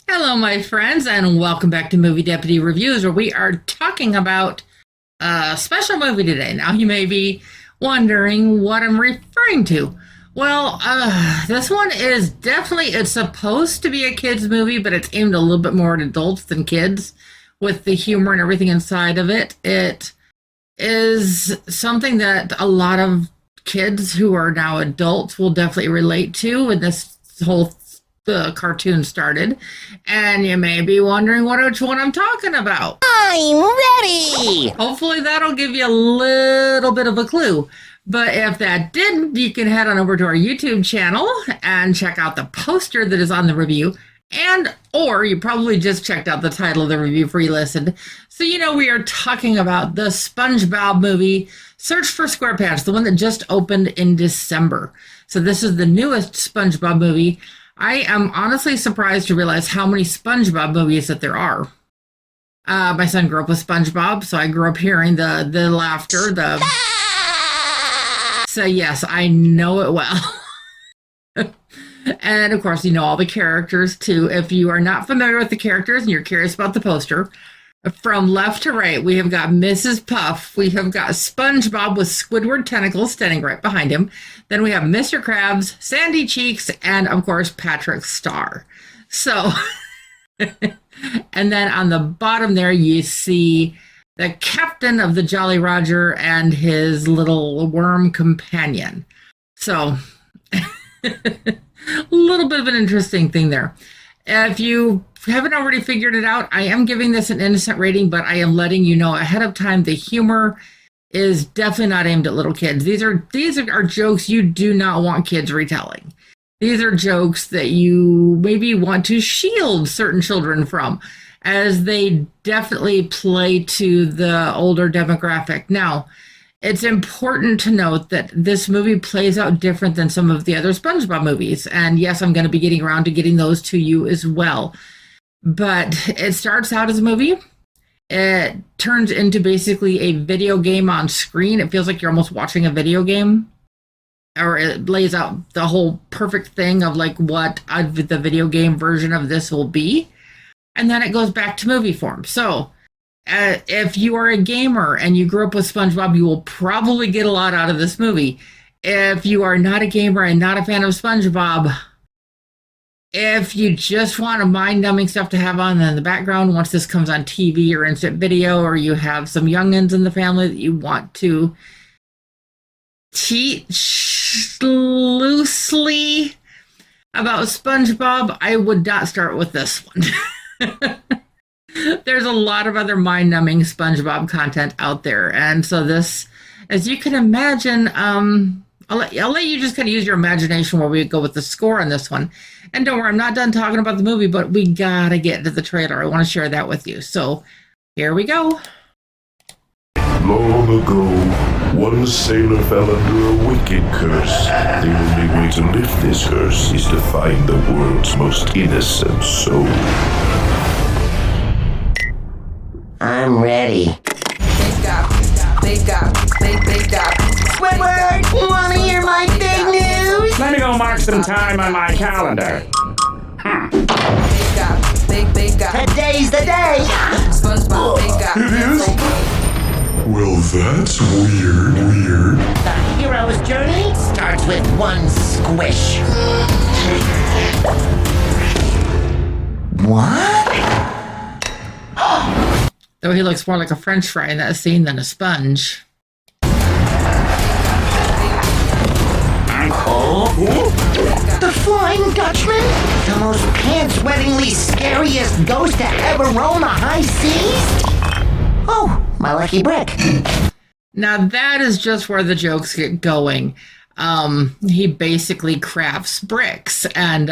Hello, my friends, and welcome back to Movie Deputy Reviews, where we are talking about a special movie today. Now, you may be wondering what I'm referring to. Well, this one is it's supposed to be a kid's movie, but it's aimed a little bit more at adults than kids with the humor and everything inside of it. It is something that a lot of kids who are now adults will definitely relate to when this whole the cartoon started, and you may be wondering which one I'm talking about. I'm ready! Hopefully that'll give you a little bit of a clue. But if that didn't, you can head on over to our YouTube channel and check out the poster that is on the review, or you probably just checked out the title of the review before you listened. So you know we are talking about the Spongebob movie, Search for Squarepants, the one that just opened in December. So this is the newest Spongebob movie. I am honestly surprised to realize how many SpongeBob movies that there are. My son grew up with SpongeBob, so I grew up hearing the laughter, So yes, I know it well. And of course, you know all the characters too. If you are not familiar with the characters and you're curious about the poster, from left to right, we have got Mrs. Puff. We have got SpongeBob with Squidward tentacles standing right behind him. Then we have Mr. Krabs, Sandy Cheeks, and of course, Patrick Star. So, and then on the bottom there, you see the captain of the Jolly Roger and his little worm companion. So, a little bit of an interesting thing there. If you haven't already figured it out, I am giving this an innocent rating, but I am letting you know ahead of time the humor is definitely not aimed at little kids. These are jokes you do not want kids retelling. These are jokes that you maybe want to shield certain children from, as they definitely play to the older demographic. Now, it's important to note that this movie plays out different than some of the other SpongeBob movies. And yes, I'm going to be getting around to getting those to you as well. But it starts out as a movie. It turns into basically a video game on screen. It feels like you're almost watching a video game. Or it lays out the whole perfect thing of like what the video game version of this will be. And then it goes back to movie form. So if you are a gamer and you grew up with SpongeBob, you will probably get a lot out of this movie. If you are not a gamer and not a fan of SpongeBob, if you just want a mind-numbing stuff to have on in the background once this comes on TV or instant video, or you have some youngins in the family that you want to teach loosely about SpongeBob, I would not start with this one. There's a lot of other mind-numbing SpongeBob content out there. And so this, as you can imagine, I'll let you just kind of use your imagination where we go with the score on this one. And don't worry, I'm not done talking about the movie, but we gotta get to the trailer. I want to share that with you. So here we go. Long ago, one sailor fell under a wicked curse. The only way to lift this curse is to find the world's most innocent soul. I'm ready. Big up. Squidward, wanna hear my big news? Let me go mark some time on my calendar. Big up. Today's the day! SpongeBob, big up. It is? Well, that's weird. The hero's journey starts with one squish. What? Though he looks more like a French fry in that scene than a sponge. Oh, the Flying Dutchman? The most pants-wettingly scariest ghost to ever roam the high seas? Oh, my lucky brick. Now that is just where the jokes get going. He basically crafts bricks, and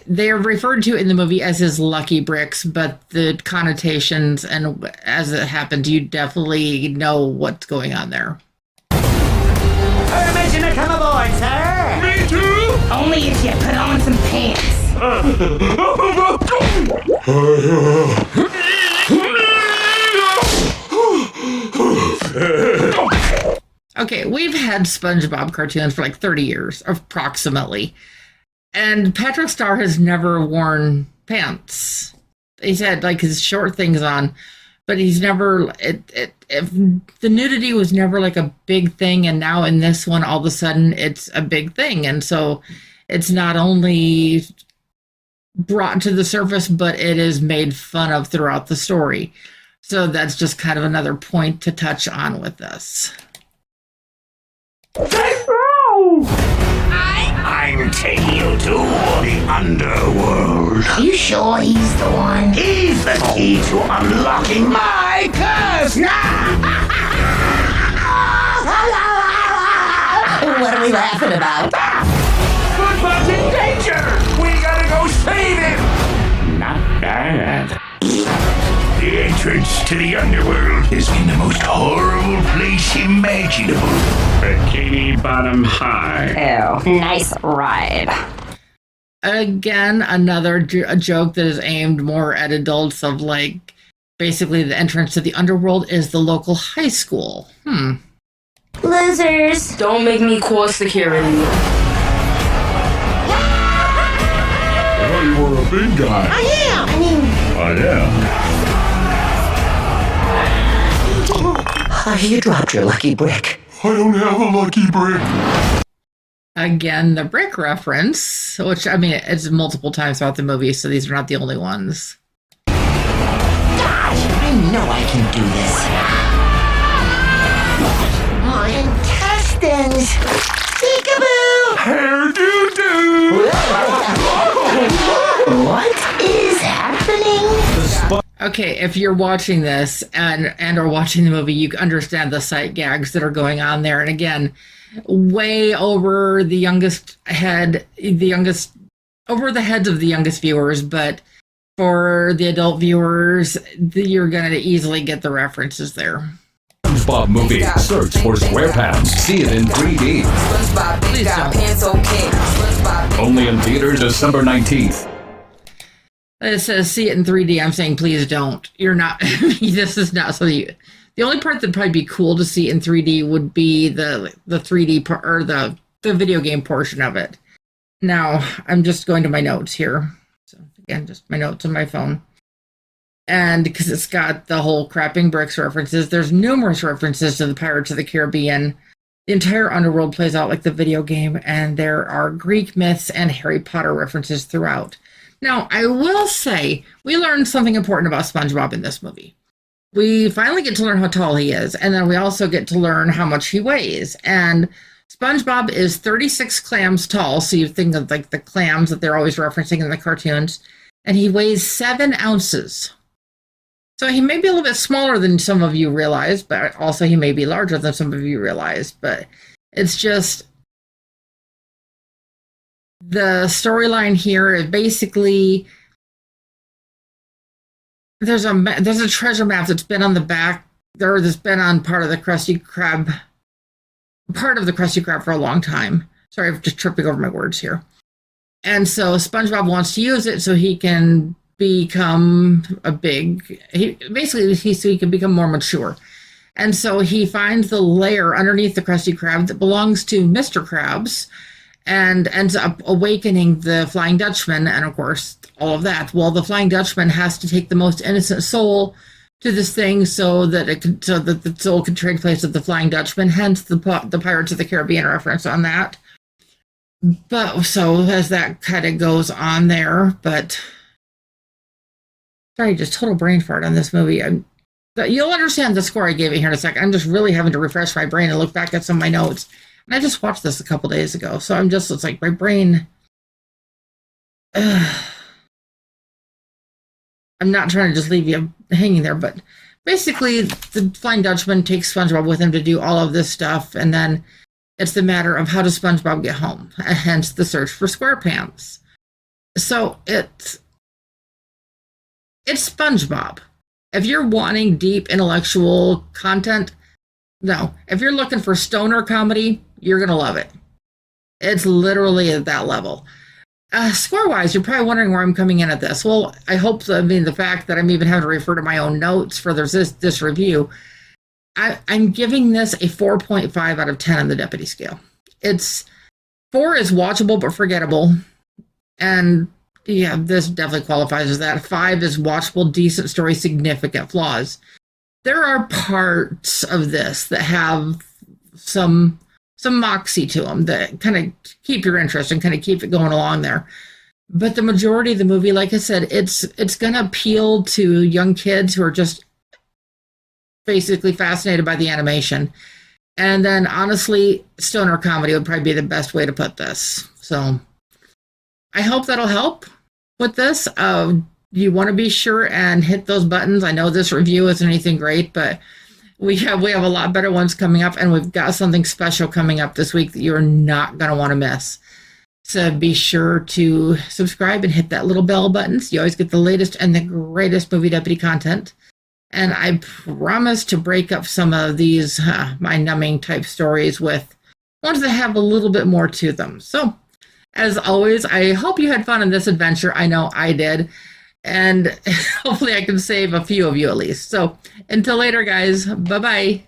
they are referred to in the movie as his lucky bricks, but the connotations and as it happened, you definitely know what's going on there. Permission to come aboard, sir! Me too? Only if you put on some pants. Okay, we've had SpongeBob cartoons for like 30 years, approximately. And Patrick Star has never worn pants. He's had like his short things on, but he's never. If the nudity was never like a big thing, and now in this one, all of a sudden, it's a big thing, and so it's not only brought to the surface, but it is made fun of throughout the story. So that's just kind of another point to touch on with this. I'm taking you to the underworld. Are you sure he's the one? He's the key to unlocking my curse. What are we laughing about? Spongebob in danger. We gotta go save him. Not bad. The entrance to the underworld is in the most horrible place imaginable. Bikini bottom high. Ew, nice ride. Again, another a joke that is aimed more at adults of like, basically the entrance to the underworld is the local high school. Losers. Don't make me call security. I thought you were a big guy. I am. You dropped your lucky brick. I don't have a lucky brick. Again, the brick reference, which, I mean, it's multiple times throughout the movie, so these are not the only ones. Gosh, I know I can do this. My intestines. Peekaboo! Hair doo doo. What is happening? Okay, if you're watching this and or watching the movie, you understand the sight gags that are going on there. And again, way over the over the heads of the youngest viewers, but for the adult viewers, you're going to easily get the references there. SpongeBob movie. Search for Squarepants. See it in 3D. SpongeBob, big guy, pants okay. SpongeBob, Only in theaters December 19th. It says see it in 3D. I'm saying please don't. You're not. This is not so. The only part that'd probably be cool to see in 3D would be the 3D part or the video game portion of it. Now I'm just going to my notes here. So again, just my notes on my phone. And because it's got the whole crapping bricks references, there's numerous references to the Pirates of the Caribbean. The entire underworld plays out like the video game, and there are Greek myths and Harry Potter references throughout. Now, I will say, we learned something important about SpongeBob in this movie. We finally get to learn how tall he is, and then we also get to learn how much he weighs. And SpongeBob is 36 clams tall, so you think of like the clams that they're always referencing in the cartoons, and he weighs 7 ounces. So he may be a little bit smaller than some of you realize, but also he may be larger than some of you realize. But it's just the storyline here is basically there's a treasure map that's been on the back that's been on part of the Krusty Krab for a long time. Sorry, I'm just tripping over my words here. And so SpongeBob wants to use it so he can become so he can become more mature. And so he finds the lair underneath the Krusty Krab that belongs to Mr. Krabs and ends up awakening the Flying Dutchman and, of course, all of that. Well, the Flying Dutchman has to take the most innocent soul to this thing so that the soul can trade place with the Flying Dutchman, hence the Pirates of the Caribbean reference on that. But so as that kind of goes on there, but sorry, just total brain fart on this movie. You'll understand the score I gave it here in a second. I'm just really having to refresh my brain and look back at some of my notes. And I just watched this a couple days ago, so it's like my brain. I'm not trying to just leave you hanging there, but basically the Flying Dutchman takes SpongeBob with him to do all of this stuff, and then it's the matter of how does SpongeBob get home, hence the search for Squarepants. So it's SpongeBob. If you're wanting deep intellectual content, no. If you're looking for stoner comedy, you're going to love it. It's literally at that level. Score-wise, you're probably wondering where I'm coming in at this. Well, I hope so. I mean, the fact that I'm even having to refer to my own notes for this review, I'm giving this a 4.5 out of 10 on the Deputy scale. 4 is watchable but forgettable. And yeah, this definitely qualifies as that. 5 is watchable, decent story, significant flaws. There are parts of this that have some moxie to them that kind of keep your interest and kind of keep it going along there. But the majority of the movie, like I said, it's going to appeal to young kids who are just basically fascinated by the animation. And then, honestly, stoner comedy would probably be the best way to put this. So I hope that'll help with this. You want to be sure and hit those buttons. I know this review isn't anything great, but we have a lot better ones coming up, and we've got something special coming up this week that you're not going to want to miss. So be sure to subscribe and hit that little bell button so you always get the latest and the greatest Movie Deputy content. And I promise to break up some of these mind-numbing type stories with ones that have a little bit more to them. So, as always, I hope you had fun in this adventure. I know I did. And hopefully I can save a few of you at least. So, until later, guys. Bye-bye.